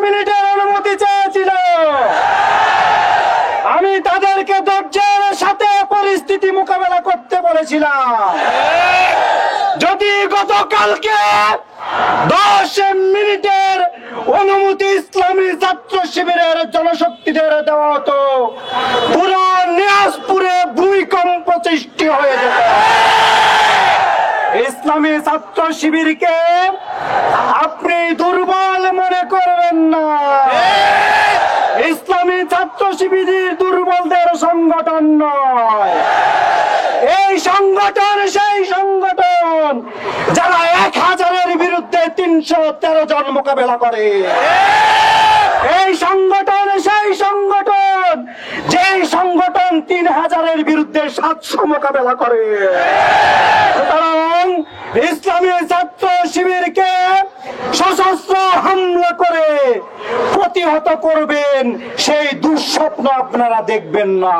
মিনিটের অনুমতি চেয়েছিল। আমি তাদেরকে ধৈর্যের সাথে পরিস্থিতি মোকাবেলা করতে বলেছিলাম। যদি গতকালকে 10 মিনিটের অনুমতি ইসলামী ছাত্র শিবিরের জনশক্তিদের দেওয়া হতো, পুরো নিয়াজপুরে ভূমিকম্প সৃষ্টি হয়ে যেত। ইসলামী ছাত্র শিবিরকে আপনি দুর্বল মনে করবেন না। ইসলামী ছাত্র শিবির দুর্বলদের সংগঠন নয়। এই সংগঠন সেই সংগঠন যারা 1000-এর বিরুদ্ধে 313 জন মোকাবেলা করে। এই সংগঠন সেই সংগঠন যেই সংগঠন 3000-এর বিরুদ্ধে 700 মোকাবেলা করে। সুতরাং ইসলামী ছাত্র শিবিরকে সশস্ত্র হামলা করে প্রতিহত করবেন, সেই দুঃস্বপ্ন আপনারা দেখবেন না।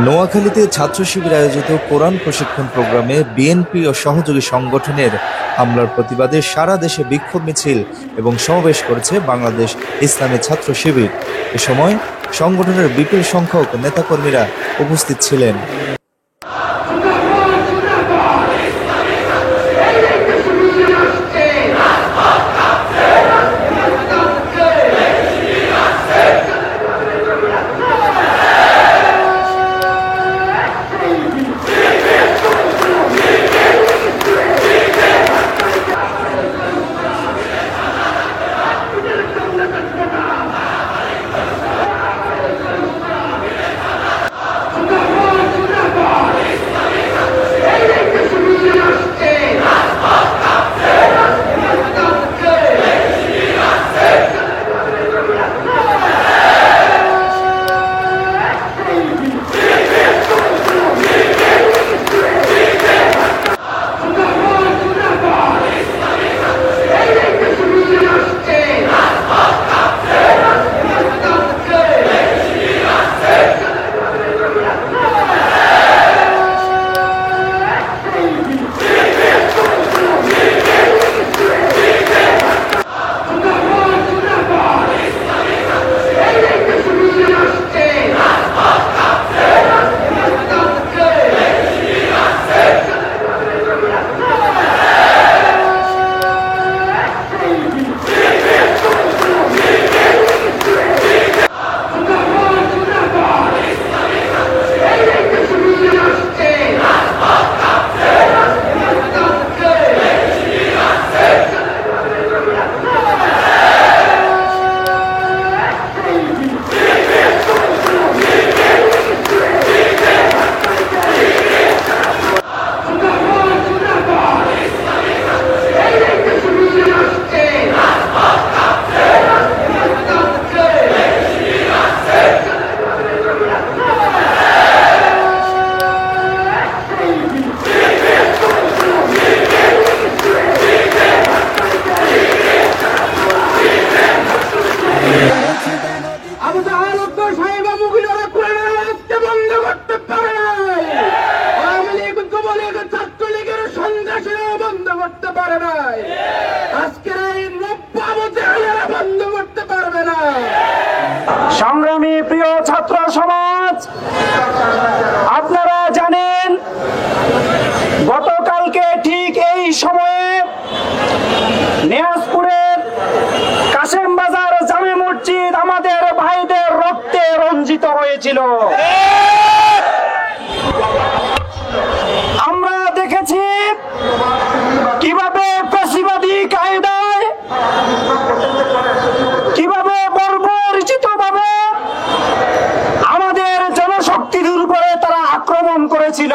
নোয়াখালীতে ছাত্র শিবির আয়োজিত কোরআন প্রশিক্ষণ প্রোগ্রামে বিএনপি ও সহযোগী সংগঠনের হামলার প্রতিবাদে সারা দেশে বিক্ষোভ মিছিল এবং সমাবেশ করেছে বাংলাদেশ ইসলামী ছাত্র শিবির। এ সময় সংগঠনের বিপুল সংখ্যক নেতাকর্মীরা উপস্থিত ছিলেন। সংগ্রামী প্রিয় ছাত্র সমাজ, আপনারা জানেন গতকালকে ঠিক এই সময়ে নিয়াজপুরের কাশেম বাজার জামে মসজিদ আমাদের ভাইদের রক্তে রঞ্জিত হয়েছিল। আমরা দেখেছি কিভাবে পেশিবাদী কায়দায়, কিভাবে বর্বরচিতভাবে আমাদের জনশক্তির উপরে তারা আক্রমণ করেছিল।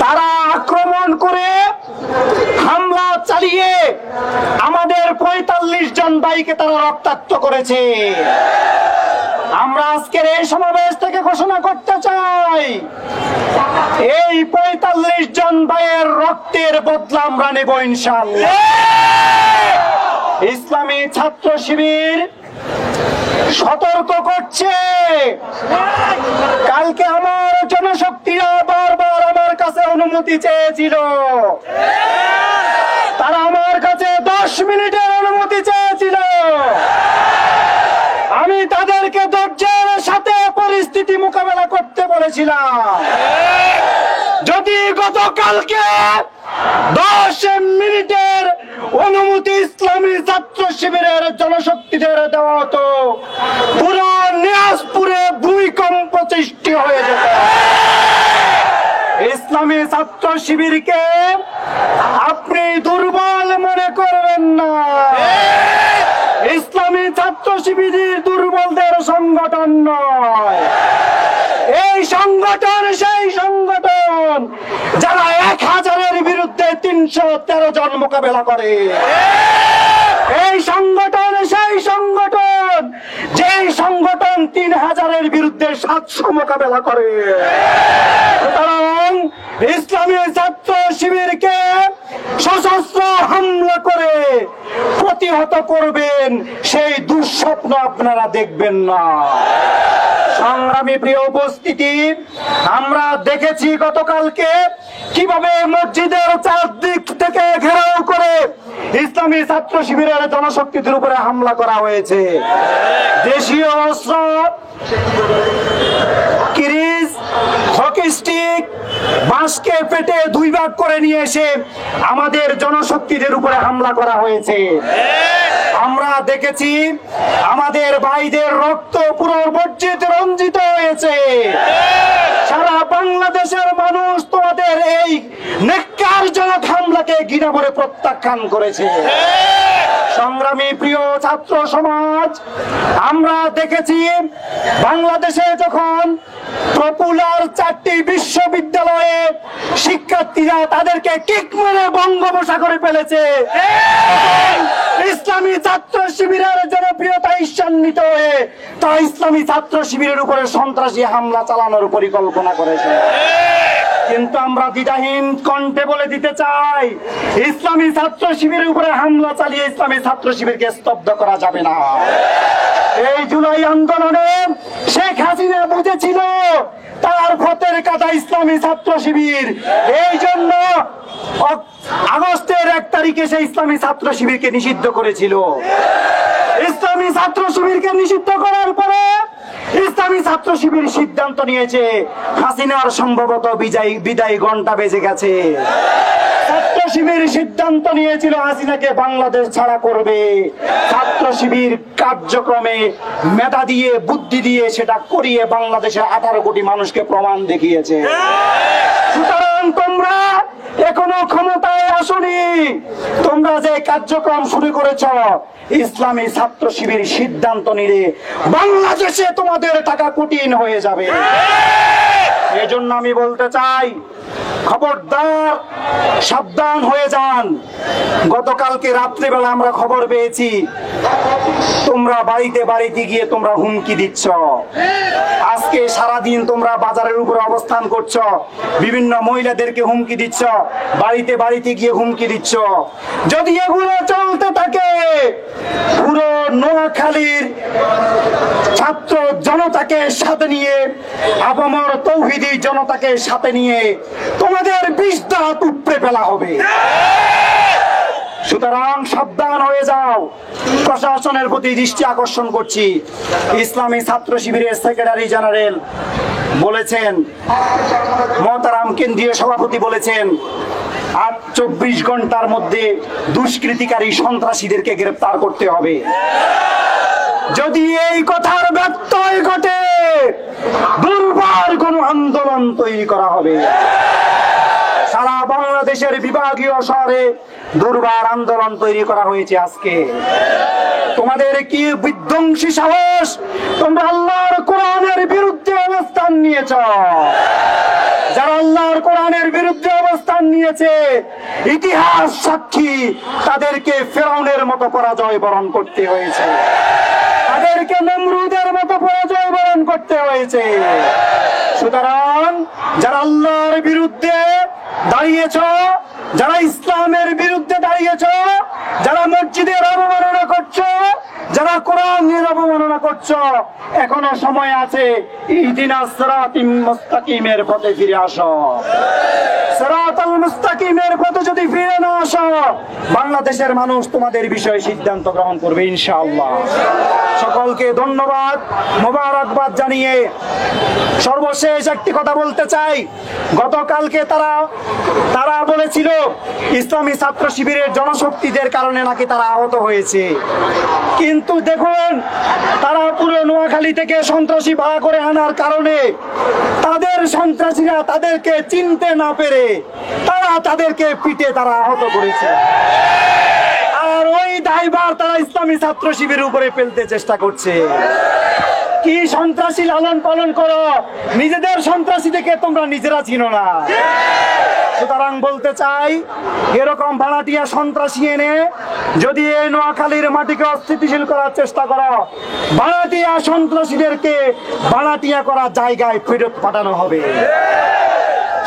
তারা আক্রমণ করে হামলা চালিয়ে আমাদের 45 জন ভাইকে তারা রক্তাক্ত করেছে। আমরা আজকের এই সমাবেশ থেকে ঘোষণা করতে চাই, এই 45 জন ভাইয়ের রক্তের বদলা আমরা নেব ইনশাআল্লাহ। ইসলামী ছাত্র শিবির সতর্ক করছে, কালকে আমার জনশক্তিরা বারবার অনুমতি চেয়েছিল, তারা আমার কাছে 10 মিনিটের অনুমতি চেয়েছিল। আমি তাদেরকে ধৈর্যের সাথে পরিস্থিতি মোকাবেলা করতে বলেছিলাম। যদি গতকালকে 10 মিনিটের অনুমতি ইসলামী ছাত্র শিবিরের জনশক্তিদের দেওয়া হতো, পুরো নিয়াজপুরে ভূমিকম্প সৃষ্টি হয়ে যেত। ইসলামী ছাত্র শিবিরকে আপনি দুর্বল মনে করবেন না। ইসলামী ছাত্র শিবির দুর্বলদের সংগঠন নয়। এই সংগঠন সেই সংগঠন যারা 1000-এর বিরুদ্ধে 313 জন মোকাবেলা করে। এই সংগঠন সেই সংগঠন যেই সংগঠন 3000-এর বিরুদ্ধে 700 মোকাবেলা করে। সুতরাং ইসলামী ছাত্র শিবিরকে সশস্ত্র হামলা করে প্রতিহত করবেন, সেই দুঃস্বপ্ন আপনারা দেখবেন না। সংগ্রামী প্রিয় উপস্থিতি, আমরা দেখেছি গতকালকে কিভাবে মসজিদের চারদিক থেকে ঘেরাও করে ইসলামী ছাত্র শিবিরের জনশক্তিদের উপরে হামলা করা হয়েছে। দেশীয় অস্ত্র, কিরিচ, হকি স্টিক, বাঁশকে পেটে 2 ভাগ করে নিয়ে এসে আমাদের জনশক্তিদের উপরে হামলা করা হয়েছে। আমরা দেখেছি আমাদের ভাইদের রক্ত পুরো মসজিদ রঞ্জিত হয়েছে। সারা বাংলাদেশের মানুষ তোমাদের এই নেককারজনক হামলাকে ঘৃণা করে প্রত্যাখ্যান করেছে। সংগ্রামী প্রিয় ছাত্র সমাজ, আমরা দেখেছি বাংলাদেশে যখন পপুলার 4টি বিশ্ববিদ্যালয়ে শিক্ষার্থীরা তাদেরকে কিক মেরে বঙ্গোপসাগরে ফেলেছে, ইসলামী ছাত্র শিবিরের জনপ্রিয়তা ঈর্ষান্বিত হয়ে তা ইসলামী ছাত্র শিবিরের উপরে সন্ত্রাসী হামলা চালানোর পরিকল্পনা করেছে। কিন্তু আমরা দ্বিধাহীন কণ্ঠে বলে দিতে চাই, ইসলামী ছাত্র শিবিরের উপরে হামলা চালিয়ে ইসলামী ছাত্র শিবিরকে স্তব্ধ করা যাবে না। এই জুলাই আন্দোলনে শেখ হাসিনা বুঝেছিল তার ভোটের কাটা ইসলামী ছাত্র শিবির। এই জন্য আগস্টের 1 তারিখে সে ইসলামী ছাত্র শিবিরকে নিষিদ্ধ করেছিল। ইসলামী ছাত্র শিবিরকে নিষিদ্ধ করার পরে ইসলামী ছাত্র শিবির সিদ্ধান্ত নিয়েছে হাসিনার সম্ভবত বিদায় ঘন্টা বেজে গেছে। ছাত্র শিবির সিদ্ধান্ত নিয়েছিল হাসিনাকে বাংলাদেশ ছাড়া করবে। ছাত্র শিবির কার্যক্রমে মেধা দিয়ে, বুদ্ধি দিয়ে সেটা করিয়ে বাংলাদেশের 18 কোটি মানুষকে প্রমাণ দেখিয়েছে। সুতরাং তোমরা এখনো ক্ষমতায় আসনি, তোমরা যে কার্যক্রম শুরু করেছ, ইসলামী ছাত্র শিবির সিদ্ধান্ত নিলে বাংলাদেশে তোমাদের টাকা কঠিন হয়ে যাবে। এজন্য আমি বলতে চাই, খবরদার, সাবধান হয়ে যান। গতকালকে রাত্রিবেলা আমরা খবর পেয়েছি তোমরা বাড়িতে বাড়িতে গিয়ে তোমরা হুমকি দিচ্ছ। আজকে সারাদিন তোমরা বাজারের উপরে অবস্থান করছো, বিভিন্ন মহিলাদেরকে হুমকি দিচ্ছ, বাড়িতে বাড়িতে গিয়ে হুমকি দিচ্ছ। যদি এগুলো চলতে থাকে, পুরো নোয়াখালীর ছাত্র জনতাকে সাথে নিয়ে, আপামর তৌহিদি জনতাকে সাথে নিয়ে তোমাদের 20 দাঁত উপড়ে ফেলা হবে। সুতরাং সাবধান হয়ে যাও। প্রশাসনের প্রতি দৃষ্টি আকর্ষণ করছি, ইসলামী ছাত্র শিবিরের সেক্রেটারি জেনারেল বলেছেন, মহতারাম কেন্দ্রীয় সভাপতি বলেছেন, 24 ঘন্টার মধ্যে দুষ্কৃতিকারী সন্ত্রাসীদেরকে গ্রেফতার করতে হবে। যদি এই কথার ব্যত্যয় ঘটে, দুর্বার কোন আন্দোলন তৈরি করা হবে। সারা বাংলাদেশের বিভাগীয় শহরে দুর্বার আন্দোলন তৈরি করা হয়েছে। আজকে তোমাদের কি বিধ্বংসী সাহস! তোমরা আল্লাহর কোরআনের বিরুদ্ধে অবস্থান নিয়েছ। যারা আল্লাহর কোরআনের বিরুদ্ধে অবস্থান নিয়েছে, ইতিহাস সাক্ষী, তাদেরকে ফেরাউনের মতো পরাজয় বরণ করতে হয়েছে, তাদেরকে নমরুদের মতো পরাজয় বরণ করতে হয়েছে। সুতরাং যারা আল্লাহর বিরুদ্ধে দাঁড়িয়েছ, যারা ইসলামের বিরুদ্ধে দাঁড়িয়েছ, যারা মসজিদের অবমাননা করছো, যারা কোরআনের অবমাননা করছো, এখনো সময় আছে। ইহদিনাস সিরাতাল মুস্তাকিমের পথে ফিরে আসো। সিরাতাল মুস্তাকিমের পথে যদি ফিরে না আসো, বাংলাদেশের মানুষ তোমাদের বিষয়ে সিদ্ধান্ত গ্রহণ করবে ইনশাআল্লাহ। সকলকে ধন্যবাদ, মোবারকবাদ জানিয়ে সর্বশেষ একটি কথা বলতে চাই। গতকালকে তারা বলেছিল ইসলামী ছাত্র শিবিরের জনশক্তিদের কারণে নাকি তারা আহত হয়েছে, কিন্তু দেখুন তারা পুরো নোয়াখালী থেকে সন্ত্রাসী ভাড়া করে আনার কারণে তাদের সন্ত্রাসীরা তাদেরকে চিনতে না পেরে তাদেরকে পিটে তারা আহত করেছে। আর ওই দায়ভার তারা ইসলামী ছাত্র শিবিরের উপরে ফেলতে চেষ্টা করছে। কি সন্ত্রাসী লালন পালন করো, নিজেদের সন্ত্রাসী থেকে তোমরা নিজেরা চিনো না। সুতরাং বলতে চাই, এরকম ভাড়াটিয়া সন্ত্রাসী এনে যদি এই নোয়াখালীর মাটিকে অস্থিতিশীল করার চেষ্টা করো, ভাড়াটিয়া সন্ত্রাসীদেরকে ভাড়াটিয়া করার জায়গায় ফেরত পাঠানো হবে।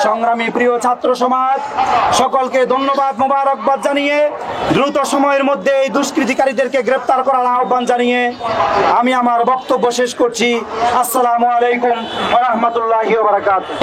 সংগ্রামী প্রিয় ছাত্র সমাজ, সকলকে ধন্যবাদ, মোবারকবাদ জানিয়ে দ্রুত সময়ের মধ্যে এই দুষ্কৃতিকারীদেরকে গ্রেপ্তার করার আহ্বান জানিয়ে আমি আমার বক্তব্য শেষ করছি। আসসালামু আলাইকুম ওয়া রাহমাতুল্লাহি ওয়া বারাকাতুহু।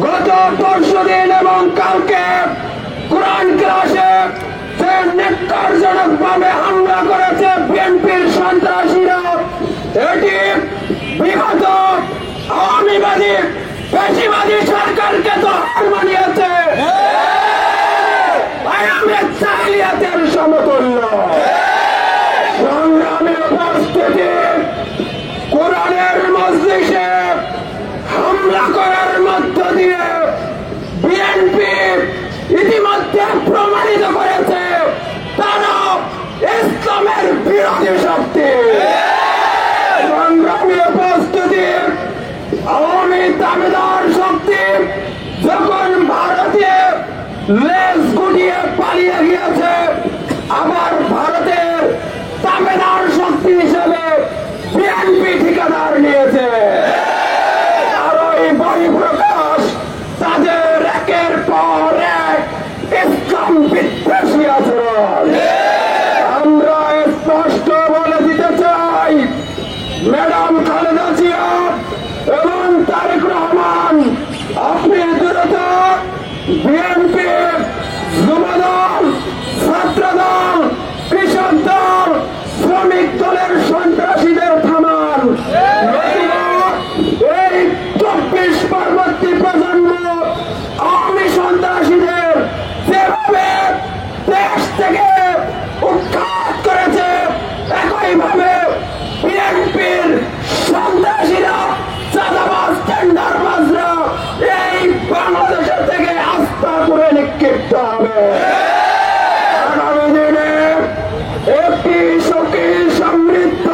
গত পরশুদিন এবং কালকে কোরআন ক্লাসে যে নেককারজনক ভাবে হামলা করেছে বিএনপির সন্ত্রাসীরা, এটি বিগত আওয়ামীবাদী পেশিবাদী সরকারকে তো হার মানিয়েছে, আয়ামের জাহিলিয়াতের সমতুল্য। সংগ্রামী উপস্থিতি, কোরআনের মজলিসে হামলা করার মধ্য দিয়ে বিএনপি ইতিমধ্যে প্রমাণিত করেছে তারা ইসলামের বিরোধী শক্তি। সংগ্রামী উপস্থিতি, আওয়ামী দাবিদার শক্তি যখন ভারতে লেজ গুটিয়ে পালিয়ে গিয়েছে, আবার ভারতের দাবিদার শক্তি হিসেবে বিএনপি ঠিকাদার নিয়েছে। আর ওই বহিঃপ্রকাশ তাদের একের পর এক ইসলাম বিদ্বেষী আচরণ। আমরা স্পষ্ট বলে দিতে চাই, ম্যাডাম খালেদা জিয়া এবং তারেক রহমান, আপনি দ্রুত বিএনপি, যুবদল, ছাত্রদল, কৃষক দল, শ্রমিক দলের সন্ত্রাসীদের থামান। এই 24 পরবর্তী প্রজন্ম আওয়ামী সন্ত্রাসীদের যেভাবে দেশ থেকে উৎখাত করেছে, একইভাবে বিএনপির সন্ত্রাসীরা, চাঁদাবাজ, টেন্ডারবাজরা এই বাংলাদেশের থেকে আস্থা করে নিক্ষিপ্ত হবে। আগামী দিনে একটি সুখী সমৃদ্ধ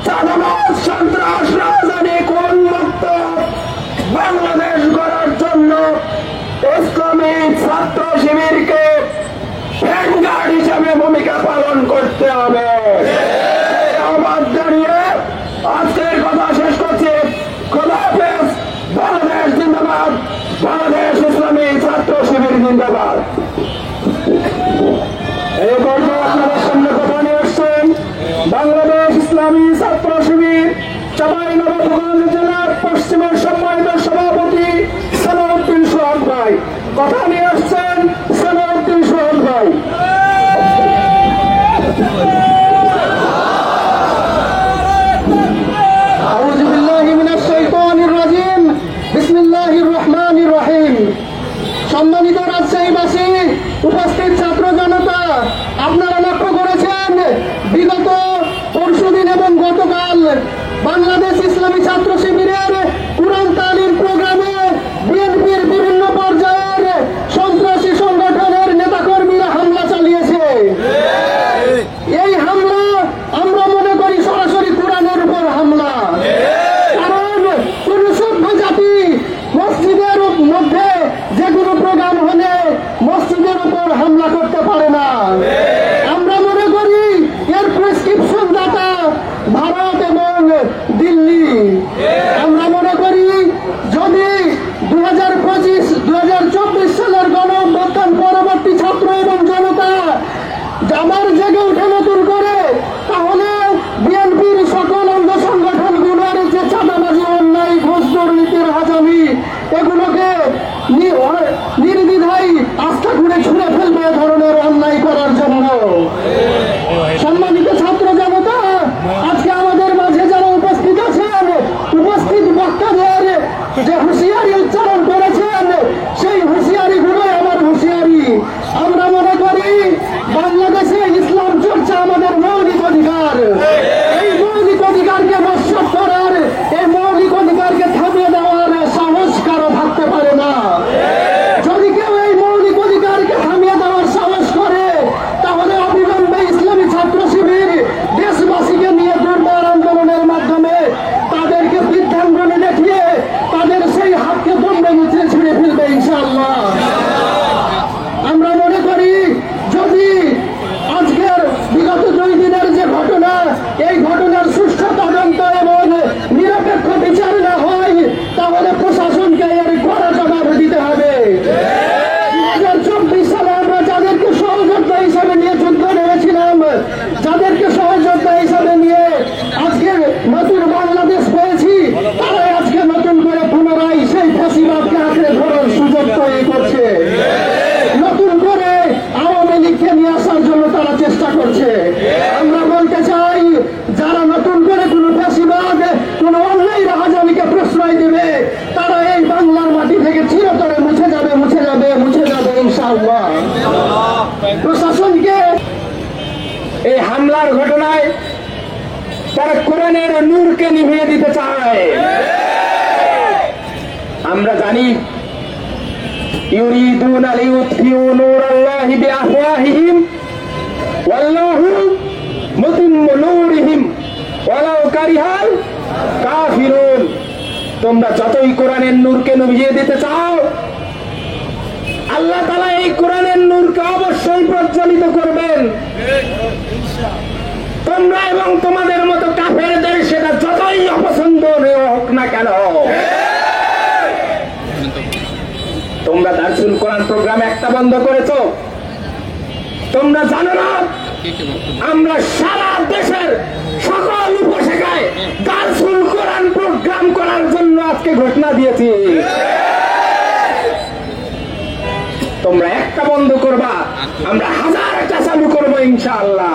চাঁদাবাজ সন্ত্রাস রাজধানী কোন মুক্ত বাংলাদেশ গড়ার জন্য ইসলামী ছাত্র শিবিরকে ভ্যানগার্ড হিসাবে ভূমিকা পালন করতে হবে। আহ্বান জানিয়ে আজকের কথা শেষ করছি। খোদা হাফেজ। বাংলাদেশ জিন্দাবাদ, বাংলাদেশ ইসলামী ছাত্র শিবির জিন্দাবাদ। এই পর্যায়ে আপনাদের সামনে কথা নিয়ে আসছেন বাংলাদেশ ইসলামী ছাত্র শিবির চাঁপাইনবাবগঞ্জ জেলার পশ্চিমের সম্মানিত সভাপতি সালাউদ্দিন সোহাগ ভাই। কথা নিয়ে আসছেন সালাউদ্দিন সোহাগ ভাই। আউযু বিল্লাহি মিনাশ শাইতানির রাজিম। বিসমিল্লাহির রহমানির রহিম। সম্মানিত রাজশাহীবাসী, উপস্থিত ছাত্র জনতা, আপনারা লক্ষ্য করেছেন বিগত পরশুদিন এবং গতকাল বাংলাদেশ ইসলামী ছাত্র শিবিরের কোরআন তালিম প্রোগ্রামে বিএনপির বিভিন্ন পর্যায়ের সন্ত্রাসী সংগঠনের নেতাকর্মীরা হামলা চালিয়েছে। এই হামলা আমরা মনে করি সরাসরি কোরআনের উপর হামলা। কারণ কোন সভ্য জাতি মসজিদের মধ্যে যে কোনো প্রোগ্রাম হলে মসজিদের উপর হামলা করতে পারে না। আমরা মনে করি এর প্রেসক্রিপশন দাতা ভারত এবং দিল্লি। আমরা মনে করি যদি 2024 সালের গণঅভ্যুত্থান পরবর্তী ছাত্র এবং জনতা আবার জেগে উঠে নতুন করে, তাহলে বিএনপির সকল অঙ্গ সংগঠনগুলোর যে চাঁদাবাজি, অন্যায়, ঘুষ, দুর্নীতির হাজামি, এগুলোকে নির্দ্বিধায় আস্থা ঘুরে ছুঁড়ে ফেলবে এ ধরনের অন্যায় করার জন্য। সম্মানিত ছাত্র জনতা, আজকে আমাদের মাঝে যারা উপস্থিত আছেন, উপস্থিত বক্তাদের যে হুঁশিয়ারি উচ্চারণ করেছেন, সেই হুঁশিয়ারি গুলোই আমার হুঁশিয়ারি। আমরা মনে করি বাংলাদেশে ইসলাম চর্চা আমাদের মৌলিক অধিকার। এই মৌলিক অধিকারকে নস্যাৎ করার, এই মৌলিক অধিকারকে থামিয়ে দেওয়ার সাহস কারো থাকতে পারে ইনশাআল্লাহ। প্রশাসনকে এই হামলার ঘটনায় তারা কোরআনের নূরকে নিভিয়ে দিতে চায়। আমরা জানি ইউরিদুনা লিইউতফিউ নূরাল্লাহি বিআফওয়াহিহিম ওয়াল্লাহু মুতিম্মু নূরিহিম ওয়ালাউ কারিহাল কাফিরুন। তোমরা যতই কোরআনের নূরকে নিভিয়ে দিতে চাও, আল্লাহ তাআলা এই কোরআনের নূরকে অবশ্যই প্রজ্বলিত করবেন। তোমরা এবং তোমাদের মতো কাফেরদের সেটা যতই অপছন্দ হোক না কেন। তোমরা দারসুল কোরআন প্রোগ্রাম একটা বন্ধ করেছো। তোমরা জানো না আমরা সারা দেশের সকল উপশাখায় দারসুল কোরআন প্রোগ্রাম করার জন্য আজকে ঘোষণা দিয়েছি। তোমরা একটা বন্ধ করবা, আমরা হাজারটা চালু করবো ইনশাআল্লাহ।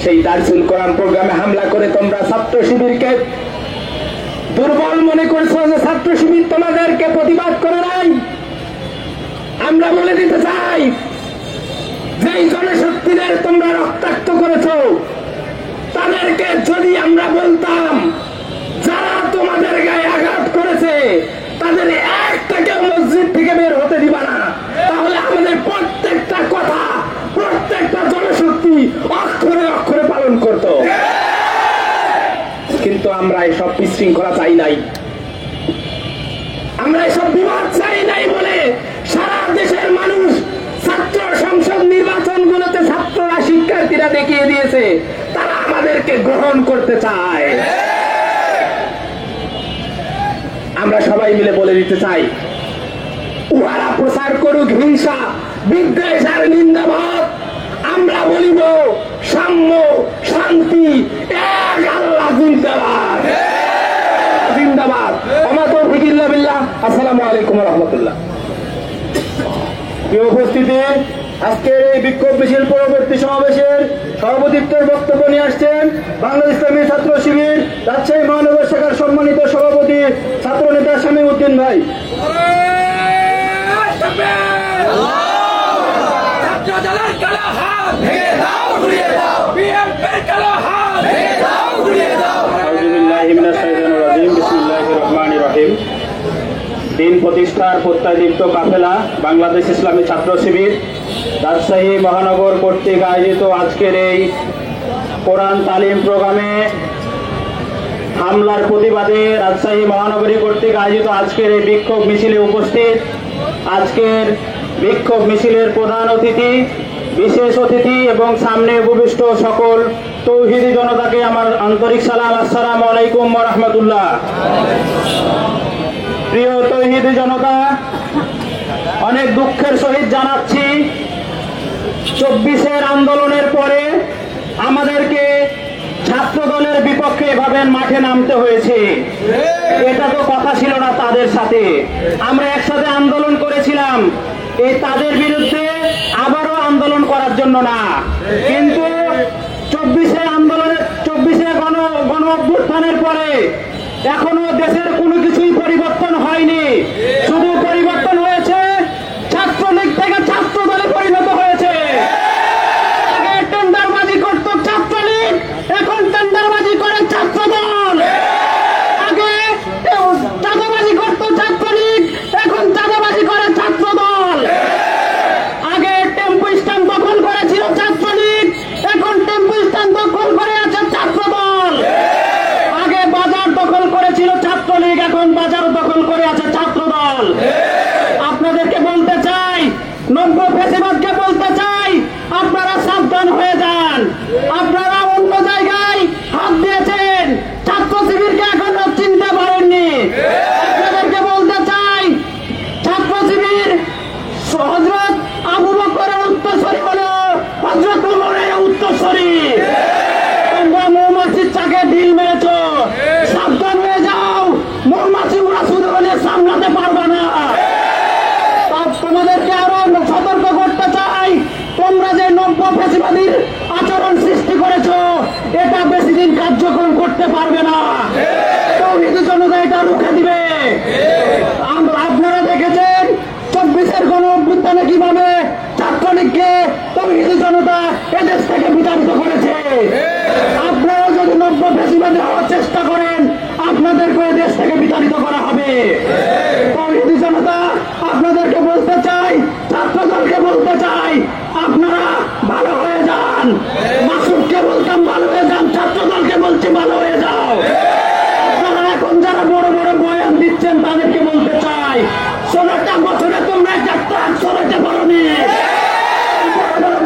সেই দারসুল কোরআন প্রোগ্রামে হামলা করে তোমরা ছাত্র শিবিরকে দুর্বল মনে করছো যে ছাত্র শিবির তোমাদেরকে প্রতিবাদ করে নাই। আমরা বলে দিতে চাই, যেই জনশক্তিদের তোমরা রক্তাক্ত করেছো তাদেরকে যদি আমরা বলতাম যারা তোমাদের গায়ে আঘাত করেছে তাদের একটাকে মসজিদ থেকে বের হতে দিবা না, তাহলে আমাদের প্রত্যেকটা কথা প্রত্যেকটা জনশক্তি অক্ষরে অক্ষরে পালন করত। কিন্তু আমরা এসব বিশৃঙ্খলা চাই নাই, আমরা এসব বিবাদ চাই নাই বলে সারা দেশের মানুষ ছাত্র সংসদ নির্বাচনগুলোতে ছাত্ররা শিক্ষার্থীরা দেখিয়ে দিয়েছে তারা আমাদেরকে গ্রহণ করতে চায়। আমরা সবাই মিলে বলে দিতে চাই, উহারা প্রচার করুক হিংসা বিদ্বেষ আর নিন্দাভাব, আমরা বলিব সাম্য শান্তি এক আল্লাহ জিন্দাবাদ জিন্দাবাদ। ওমা তৌফিক ইল্লা বিল্লাহ। আসসালামু আলাইকুম ওয়া রাহমাতুল্লাহ। প্রিয় উপস্থিতি, আজকের এই বিক্ষোভ মিছিল পরবর্তী সমাবেশের সভাপতিত্বের বক্তব্য নিয়ে আসছেন বাংলাদেশ ইসলামী ছাত্র শিবির রাজশাহী মহানগর শাখার সম্মানিত সভাপতি ছাত্র নেতা শামীম উদ্দিন ভাই। দিন প্রতিষ্ঠার প্রত্যয়দীপ্ত কাফেলা বাংলাদেশ ইসলামী ছাত্র শিবির রাজশাহী মহানগর কর্তৃক আয়োজিত আজকের এই কোরআন তালিম প্রোগ্রামে হামলার প্রতিবাদে রাজশাহী মহানগরী কর্তৃক আয়োজিত আজকের এই বিক্ষোভ মিছিলে উপস্থিত আজকের বিক্ষোভ মিছিলের প্রধান অতিথি, বিশেষ অতিথি এবং সামনে উপবিষ্ট সকল তৌহিদি জনতাকে আমার আন্তরিক সালাম। আসসালামু আলাইকুম ওয়া রাহমাতুল্লাহ। প্রিয় তৌহিদি জনতা, অনেক দুঃখের সহিত জানাচ্ছি 24-এর আন্দোলনের পরে আমাদেরকে ছাত্র দলের বিপক্ষে এভাবে মাঠে নামতে হয়েছে। এটা তো কথা ছিল না তাদের সাথে, আমরা একসাথে আন্দোলন করেছিলাম এই তাদের বিরুদ্ধে আবারও আন্দোলন করার জন্য না। কিন্তু 24-এর আন্দোলনের 24-এ গণ অভ্যুত্থানের পরে এখনো দেশের কোনো কিছুই পরিবর্তন হয়নি, শুধু পরিবর্তন হয়েছে ছাত্রলীগ থেকে ছাত্র দলে পরিণত হয়েছে। আগে টেন্ডারবাজি করত ছাত্রলীগ, এখন টেন্ডারবাজি করে ছাত্র দল। আগে চাঁদাবাজি করত ছাত্রলীগ, এখন চাঁদাবাজি করে ছাত্র দল। আগে টেম্পো স্ট্যান্ড দখল করেছিল ছাত্রলীগ, এখন টেম্পো স্ট্যান্ড দখল করে আছে ছাত্র দল। আগে বাজার দখল করেছিল ছাত্রলীগ, এখন বাজার দখল করে আছে ছাত্র দল। আপনাদেরকে বলতে চাই, নব্য ফ্যাসিবাদকে বলতে চাই, আপনারা সাবধান হয়ে যান। আপনারা অন্য জায়গায় হাত দিয়েছেন, ছাত্র শিবিরকে এখনো চিনতে পারেননি। আপনাদেরকে বলতে চাই, ছাত্র শিবির হযরত আবু বকরের উত্তরসূরি হলো হযরত ওমরের উত্তরসূরি। তোমরা মৌমাছির চাকে ঢিল মেরেছ, সাবধান হয়ে যাও, মৌমাছি ওরা শুধু হলে সামলাতে পারবে না। তোমাদেরকে আরো সতর্ক করতে চাই, তোমরা যে নব্য ফ্যাসিবাদীর আচরণ সৃষ্টি করেছো এটা বেশি দিন কার্যক্রম করতে পারবে না। তৌহিদি জনতা এটা রুখে দিবে। আপনারা দেখেছেন 24-এর গণ আছেন তাদেরকে বলতে চাই, 16টা বছরে তোমরা একটা ট্রাক সরাতে পারোনি।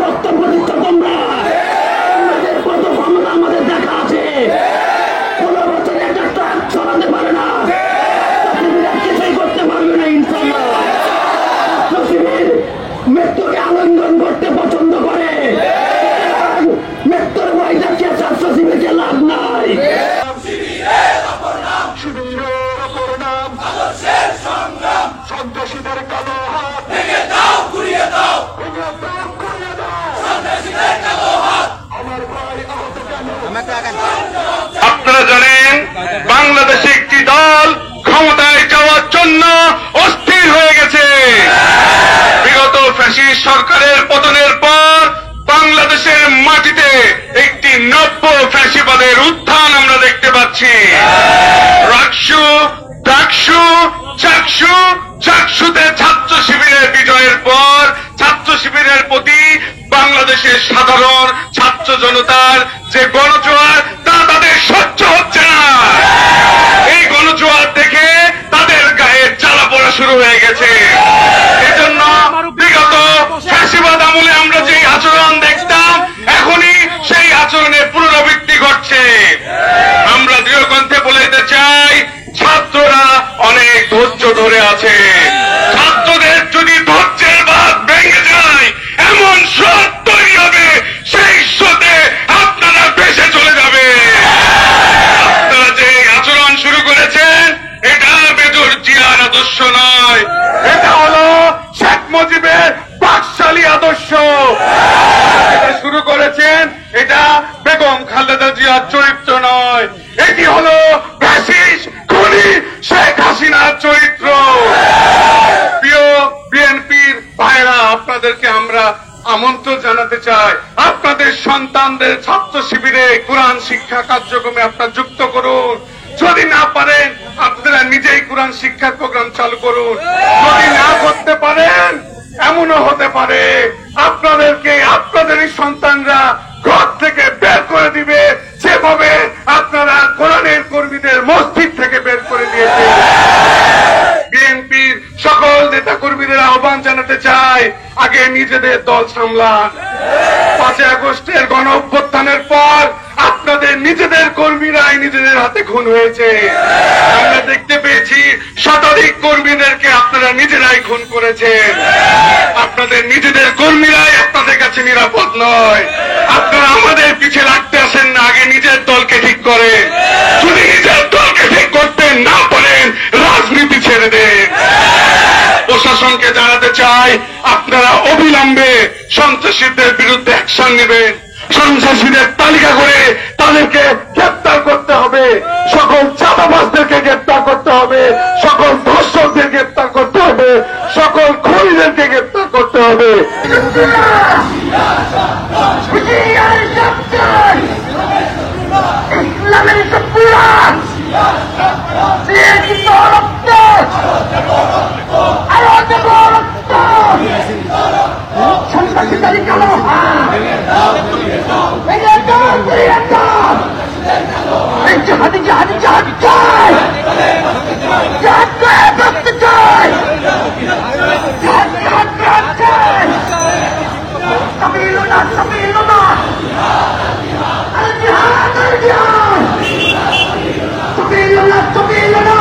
বক্তব্য দিচ্ছ তোমরা, তোমাদের কত ক্ষমতা আমাদের দেখা আছে। 16 বছরে একটা ট্রাক সরাতে পারে না, কিছুই করতে পারবে না ইনশাআল্লাহ। মৃত্যুকে আলিঙ্গন করতে পছন্দ করে, মৃত্যুর ভয় দেখিয়ে ছাত্র শিবিরকে লাভ নাই। সন্ত্রাসীদের কালো হাত ভেঙে দাও, ঘুরিয়ে দাও, আমার ভাই আহত কেন? আপনারা জানেন বাংলাদেশে একটি দল ক্ষমতায় যাওয়ার জন্য অস্থির হয়ে গেছে। বিগত ফ্যাসিস্ট সরকারের পতনের পর বাংলাদেশের মাটিতে একটি নব্য ফ্যাসিবাদের উত্থান আমরা দেখতে পাচ্ছি। রাকসু, ডাকসু, চাকসু, চাকসুতে ছাত্র শিবিরের বিজয়ের পর ছাত্র শিবিরের প্রতি বাংলাদেশের সাধারণ ছাত্র জনতার যে গণজোয়ার তা তাদের সহ্য হচ্ছে না। এই গণজোয়ার দেখে তাদের গায়ে জ্বালা পড়া শুরু হয়ে গেছে। এজন্য বিগত ফ্যাসিবাদ আমলে আমরা যে আচরণ দেখতাম এখনই সেই আচরণের পুনরাবৃত্তি ঘটছে। আমরা দৃঢ়কণ্ঠে বলে দিতে চাই, ছাত্ররা অনেক ধৈর্য ধরে আছে। ছাত্রদের যদি ধৈর্যের বাঁধ ভেঙে যায় এমন স্রোত তৈরি হবে, সেই স্রোতে আপনারা ভেসে চলে যাবে। আপনারা যে আচরণ শুরু করেছেন এটা মেজর জিয়ার আদর্শ নয়, এটা হলো শেখ মুজিবের বাকশালী আদর্শ। এটা শুরু করেছেন, এটা বেগম খালেদা জিয়ার চরিত্র নয়, এটি হলো ফ্যাসিস্ট খুনি শেখ হাসিনার চরিত্র। প্রিয় বিএনপির ভাইরা, আপনাদেরকে আমরা আমন্ত্রণ জানাতে চাই, আপনাদের সন্তানদের ছাত্র শিবিরে কোরআন শিক্ষা কার্যক্রমে আপনারা যুক্ত করুন। যদি না পারেন আপনারা নিজেই কোরআন শিক্ষার প্রোগ্রাম চালু করুন। যদি না করতে পারেন এমনও হতে পারে আপনাদেরকে আপনাদেরই সন্তানরা ঘর থেকে বের করে দিবে, যেভাবে আপনারা কোরআনের কর্মীদের মসজিদ থেকে বের করে দিয়েছে। বিএনপির সকল নেতা কর্মীদের আহ্বান জানাতে চাই, আগে নিজেদের দল সামলান। 5 আগস্টের গণ অভ্যুত্থানের পর আপনাদের নিজেদের কর্মীরাই নিজেদের হাতে খুন হয়েছে। আমরা দেখতে পেয়েছি শতাধিক কর্মীদেরকে আপনারা নিজেরাই খুন করেছেন। আপনাদের নিজেদের কর্মীরাই আপনাদের কাছে নিরাপদ নয়। আপনারা আমাদের পিছে লাগতে আসেন না, আগে নিজের দলকে ঠিক করেন। যদি নিজের দলকে ঠিক করতে না পারেন রাজনীতি ছেড়ে দেন। প্রশাসনকে জানাতে চাই, আপনারা অবিলম্বে সন্ত্রাসীদের বিরুদ্ধে অ্যাকশন নেবেন। সন্ত্রাসীদের তালিকা করে তাদেরকে গ্রেপ্তার করতে হবে, সকল চাঁদাবাজদেরকে গ্রেপ্তার করতে হবে, সকল ধর্ষকদের গ্রেপ্তার করতে হবে, সকল খুনিদেরকে গ্রেপ্তার করতে হবে। ইসলামের পুরাণ সন্ত্রাসী তালিকা জাহাদি জাহাদি জাহাদ চাই, জাহাদ করতে চাই, জাহাদ জাহাদ চাই। সাবিলুনা সাবিলুনা আল জিহাদ আল জিহাদ, সাবিলুনা সাবিলুনা।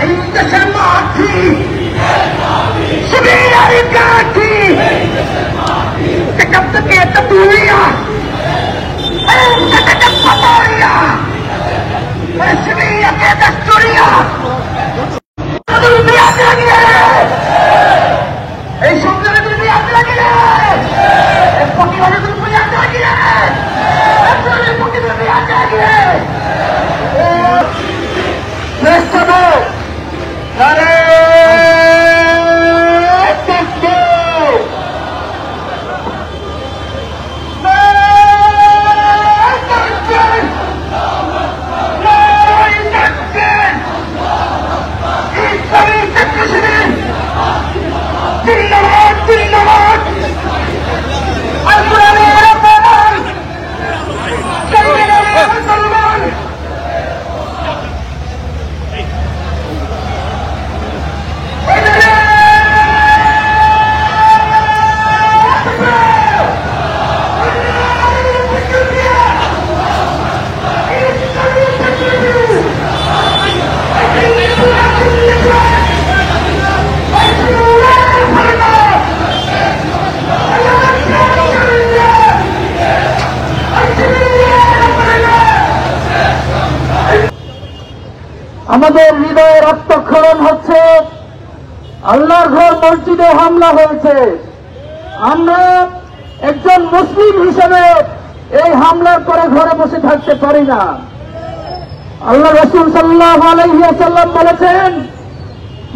এই দেশের মাটি শিবিরের কাঠি, সেখান থেকে একটা দুনিয়া শিবিরকে দস্তুরিয়া আমাদের হৃদয়ে রক্তক্ষরণ হচ্ছে, আল্লাহর ঘর মসজিদে হামলা হয়েছে। আমরা একজন মুসলিম হিসেবে এই হামলার পরে ঘরে বসে থাকতে পারি না। আল্লাহ রাসূল সাল্লাল্লাহু আলাইহি ওয়াসাল্লাম বলেছেন,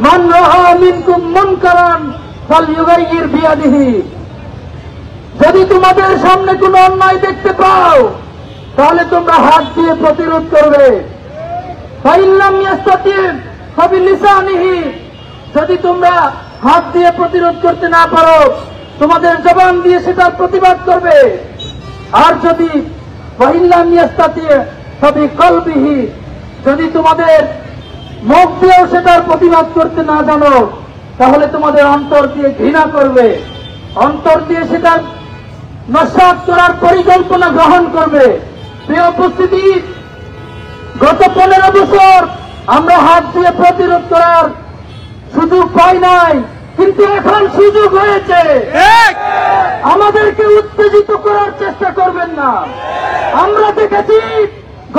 মান রাআ মিনকুম মুনকারান ফালইউগাইয়ির বিয়াদিহি। যদি তোমাদের সামনে কোনো অন্যায় দেখতে পাও তাহলে তোমরা হাত দিয়ে প্রতিরোধ করবে। ফাইন লাম ইয়াস্তাতি ফাবিলিসানিহি। যদি তোমরা হাত দিয়ে প্রতিরোধ করতে না পারো তোমাদের জবান দিয়ে সেটার প্রতিবাদ করবে। আর যদি ফাইন লাম ইয়াস্তাতি ফাবিকলবিহি, যদি তোমাদের মুখ দিয়েও সেটার প্রতিবাদ করতে না জানো তাহলে তোমাদের অন্তর দিয়ে ঘৃণা করবে, অন্তর দিয়ে সেটার নস্যাৎ করার পরিকল্পনা গ্রহণ করবে। প্রিয় উপস্থিতি, গত 15 বছর আমরা হাত দিয়ে প্রতিরোধ করার সুযোগ পাই নাই, কিন্তু এখন সুযোগ হয়েছে। আমাদেরকে উত্তেজিত করার চেষ্টা করবেন না। আমরা দেখেছি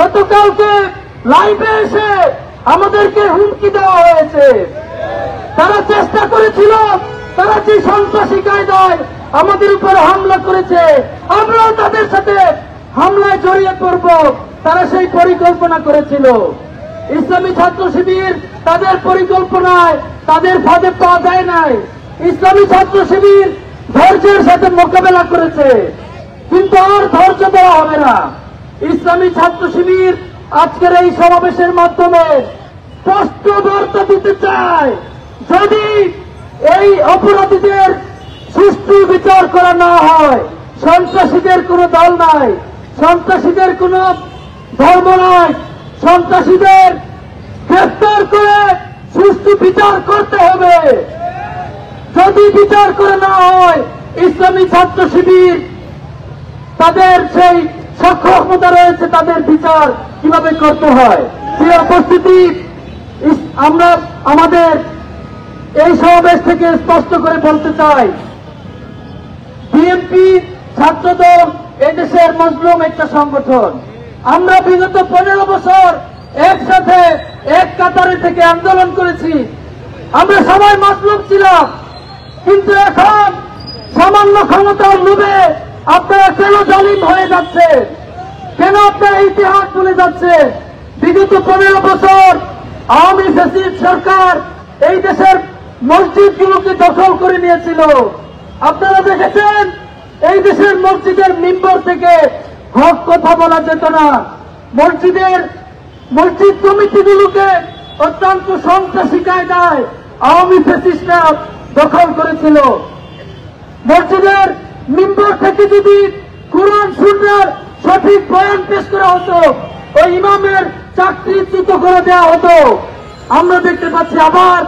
গতকালকে লাইভে এসে আমাদেরকে হুমকি দেওয়া হয়েছে। তারা চেষ্টা করেছিল, তারা যে সন্ত্রাসী কায়দায় আমাদের উপর হামলা করেছে আমরাও তাদের সাথে হামলায় জড়িয়ে পড়ব, তারা সেই পরিকল্পনা করেছিল। ইসলামী ছাত্র শিবির তাদের পরিকল্পনায় তাদের ফাঁদে পা দেয় নাই। ইসলামী ছাত্র শিবির ধৈর্যের সাথে মোকাবেলা করেছে, কিন্তু আর ধৈর্য দেওয়া হবে না। ইসলামী ছাত্র শিবির আজকের এই সমাবেশের মাধ্যমে স্পষ্ট বার্তা দিতে চায়, যদি এই অপরাধীদের সুষ্ঠু বিচার করা না হয়, সন্ত্রাসীদের কোনো দল নাই, সন্ত্রাসীদের কোনো ধর্ম নাই, সন্ত্রাসীদের গ্রেফতার করে সুষ্ঠু বিচার করতে হবে। যদি বিচার করে না হয় ইসলামী ছাত্র শিবির তাদের সেই সক্ষমতা রয়েছে তাদের বিচার কিভাবে করতে হয়। প্রিয় উপস্থিতি, আমরা আমাদের এই সমাবেশ থেকে স্পষ্ট করে বলতে চাই, বিএনপি ছাত্রদল এদেশের মজলুম একটা সংগঠন। আমরা বিগত 15 বছর একসাথে এক কাতারে থেকে আন্দোলন করেছি। আমরা সবাই মজলুম ছিলাম, কিন্তু এখন সামান্য ক্ষমতার লোভে আপনারা কেন জালিম হয়ে যাচ্ছে, কেন আপনারা ইতিহাস ভুলে যাচ্ছে? বিগত 15 বছর আওয়ামী ফ্যাসিস্ট সরকার এই দেশের মসজিদগুলোকে দখল করে নিয়েছিল। আপনারা দেখেছেন এই দেশের মসজিদের মিম্বর থেকে হক কথা বলা যেত না। মসজিদ কমিটিগুলোকে অত্যন্ত সন্ত্রাসী কায়দায় আওয়ামী ফ্যাসিস্টরা দখল করেছিল। মসজিদের মিম্বর থেকে যদি কুরআন সুন্নাহর সঠিক বয়ান পেশ করা হতো, ওই ইমামের চাকরিচ্যুত করে দেওয়া হতো। আমরা দেখতে পাচ্ছি আবার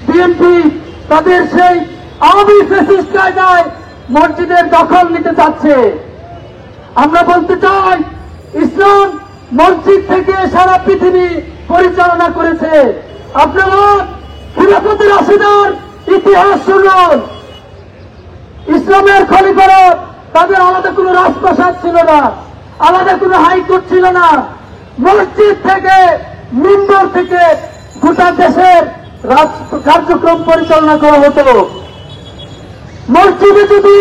বিএনপি তাদের সেই আওয়ামী ফ্যাসিস্ট কায়দায় মসজিদের দখল নিতে চাচ্ছে। আমরা বলতে চাই, ইসলাম মসজিদ থেকে সারা পৃথিবী পরিচালনা করেছে। আপনারা খিলাফতের রাশিদার ইতিহাস শুনুন। ইসলামের খলিফারা তাদের আলাদা কোনো রাজপ্রাসাদ ছিল না, আলাদা কোনো হাইকোর্ট ছিল না। মসজিদ থেকে মিম্বর থেকে গোটা দেশের কার্যক্রম পরিচালনা করা হতো। মসজিদে যদি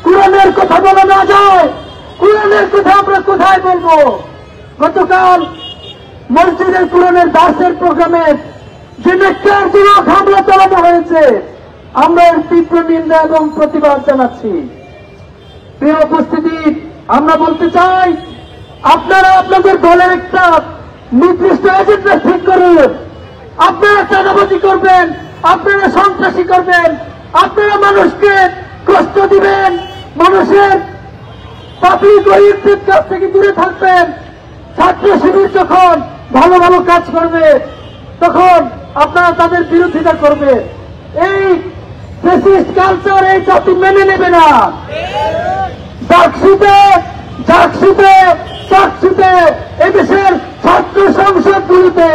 কোরআনের কথা বলা না যায়, কোরআনের কথা আমরা কোথায় বলবো? গতকাল মসজিদের কোরআনের দাসের প্রোগ্রামে যে নেককারজনক হামলা চালানো হয়েছে, আমরা এর তীব্র নিন্দা এবং প্রতিবাদ জানাচ্ছি। প্রিয় উপস্থিতি, আমরা বলতে চাই, আপনারা আপনাদের দলের একটা নির্দিষ্ট এজেন্ডা ঠিক করুন। আপনারা চাঁদাবাজি করবেন, আপনারা সন্ত্রাসী করবেন, আপনারা মানুষকে কষ্ট দিবেন, মানুষের পাবলিক গরিবদের কাছ থেকে দূরে থাকবেন। ছাত্র শিবির যখন ভালো ভালো কাজ করবে তখন আপনারা তাদের বিরোধিতা করবে। এই ফ্যাসিস্ট কালচার এই জাতি মেনে নেবে না। চাকসুতে এদেশের ছাত্র সংসদগুলিতে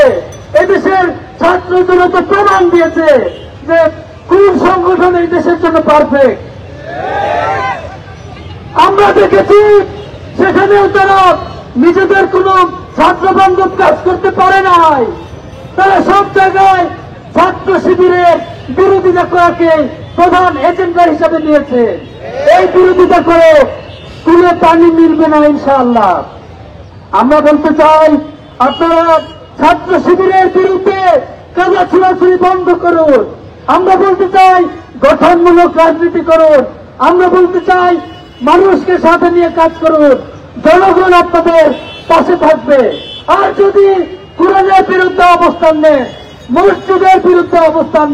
এদেশের ছাত্র জনতা প্রমাণ দিয়েছে যে কোন সংগঠন এই দেশের জন্য পারফেক্ট। আমরা দেখেছি সেখানেও তারা নিজেদের কোন ছাত্র বান্ধব কাজ করতে পারে নাই। তারা সব জায়গায় ছাত্র শিবিরের বিরোধিতা করাকে প্রধান এজেন্ডা হিসাবে নিয়েছে। এই বিরোধিতা করে কুলে পানি মিলবে না ইনশাআল্লাহ। আমরা বলতে চাই, আপনারা ছাত্র শিবিরের বিরুদ্ধে কাদা ছোড়াছুড়ি বন্ধ করুন। আমরা বলতে চাই, গঠনমূলক রাজনীতি করুন। আমরা বলতে চাই, মানুষকে সাথে নিয়ে কাজ করুন। জনগণ আপনাদের পাশে থাকবে। আর যদি কোরআনের বিরুদ্ধে অবস্থান নেন, মসজিদের বিরুদ্ধে অবস্থান